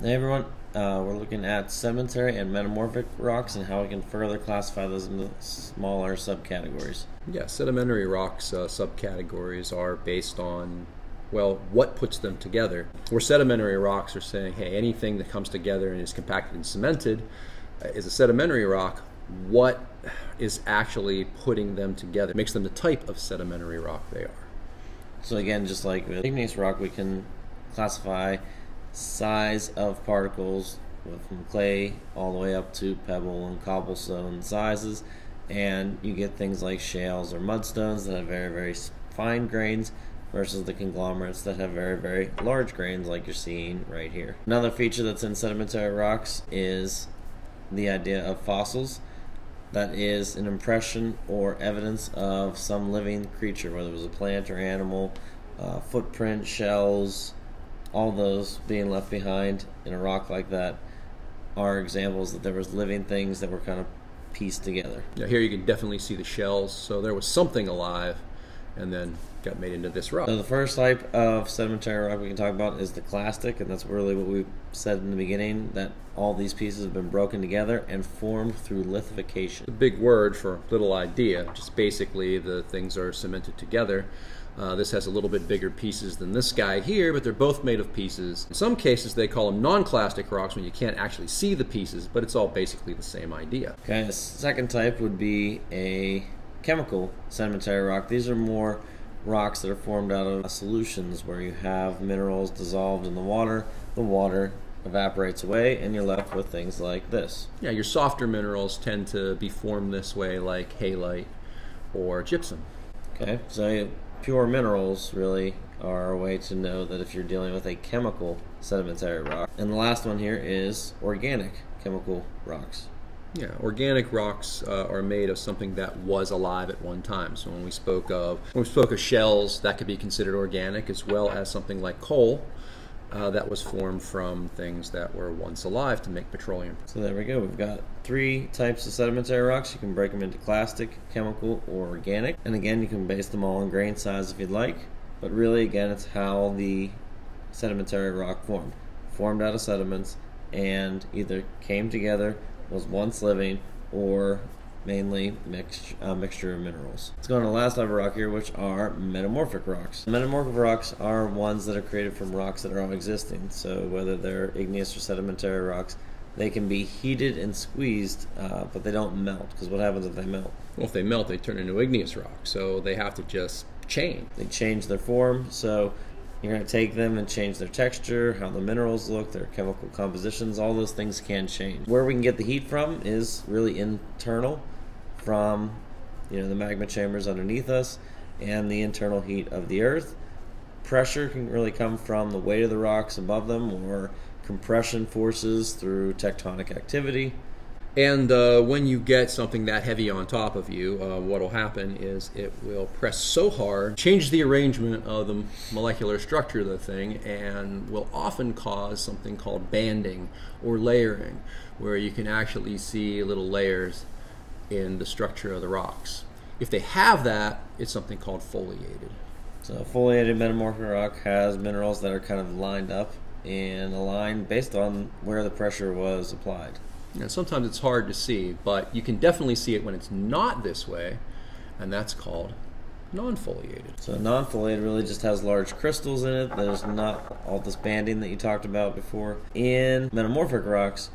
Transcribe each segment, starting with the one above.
Hey everyone, we're looking at sedimentary and metamorphic rocks and how we can further classify those into smaller subcategories. Yeah, sedimentary rocks subcategories are based on, well, what puts them together. Where sedimentary rocks are saying, hey, anything that comes together and is compacted and cemented is a sedimentary rock. What is actually putting them together makes them the type of sedimentary rock they are. So again, just like with igneous rock, we can classify size of particles from clay all the way up to pebble and cobblestone sizes, and you get things like shales or mudstones that have very, very fine grains versus the conglomerates that have very, very large grains like you're seeing right here. Another feature that's in sedimentary rocks is the idea of fossils. That is an impression or evidence of some living creature, whether it was a plant or animal, footprint, shells, all those being left behind in a rock like that are examples that there was living things that were kind of pieced together. Yeah, here you can definitely see the shells, so there was something alive and then got made into this rock. So the first type of sedimentary rock we can talk about is the clastic, and that's really what we said in the beginning, that all these pieces have been broken together and formed through lithification. A big word for little idea, just basically the things are cemented together. This has a little bit bigger pieces than this guy here, but they're both made of pieces. In some cases they call them non-clastic rocks when you can't actually see the pieces, but it's all basically the same idea. Okay, the second type would be a chemical sedimentary rock. These are more rocks that are formed out of solutions where you have minerals dissolved in the water evaporates away and you're left with things like this. Yeah, your softer minerals tend to be formed this way, like halite or gypsum. Okay, so pure minerals really are a way to know that if you're dealing with a chemical sedimentary rock. And the last one here is organic chemical rocks. Yeah, organic rocks are made of something that was alive at one time. So when we spoke of shells, that could be considered organic, as well as something like coal that was formed from things that were once alive to make petroleum. So there we go. We've got three types of sedimentary rocks. You can break them into clastic, chemical, or organic. And again, you can base them all on grain size if you'd like. But really, again, it's how the sedimentary rock formed out of sediments and either came together, was once living, or mainly mixture of minerals. Let's go on to the last type of rock here, which are metamorphic rocks. Metamorphic rocks are ones that are created from rocks that are already existing. So whether they're igneous or sedimentary rocks, they can be heated and squeezed, but they don't melt, because what happens if they melt? Well, if they melt, they turn into igneous rock, so they have to just change. They change their form, so you're going to take them and change their texture, how the minerals look, their chemical compositions, all those things can change. Where we can get the heat from is really internal, from the magma chambers underneath us and the internal heat of the earth. Pressure can really come from the weight of the rocks above them or compression forces through tectonic activity. And when you get something that heavy on top of you, what will happen is it will press so hard, change the arrangement of the molecular structure of the thing, and will often cause something called banding or layering, where you can actually see little layers in the structure of the rocks. If they have that, it's something called foliated. So a foliated metamorphic rock has minerals that are kind of lined up in a line based on where the pressure was applied. And sometimes it's hard to see, but you can definitely see it when it's not this way, and that's called non-foliated. So non-foliated really just has large crystals in it. There's not all this banding that you talked about before. In metamorphic rocks,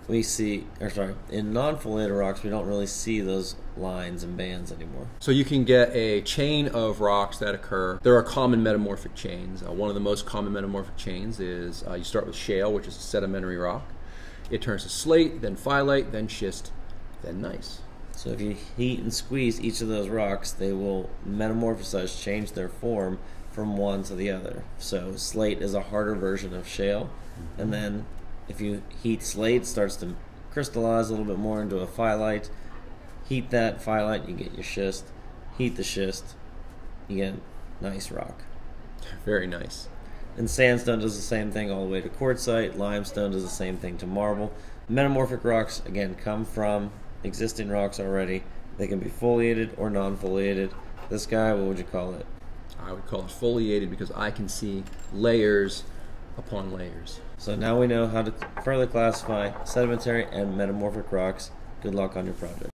in non-foliated rocks, we don't really see those lines and bands anymore. So you can get a chain of rocks that occur. There are common metamorphic chains. One of the most common metamorphic chains is you start with shale, which is a sedimentary rock. It turns to slate, then phyllite, then schist, then gneiss. So if you heat and squeeze each of those rocks, they will metamorphosize, change their form from one to the other. So slate is a harder version of shale, and then if you heat slate, it starts to crystallize a little bit more into a phyllite. Heat that phyllite, you get your schist. Heat the schist, you get gneiss rock. Very nice. And sandstone does the same thing all the way to quartzite. Limestone does the same thing to marble. Metamorphic rocks, again, come from existing rocks already. They can be foliated or non-foliated. This guy, what would you call it? I would call it foliated because I can see layers upon layers. So now we know how to further classify sedimentary and metamorphic rocks. Good luck on your project.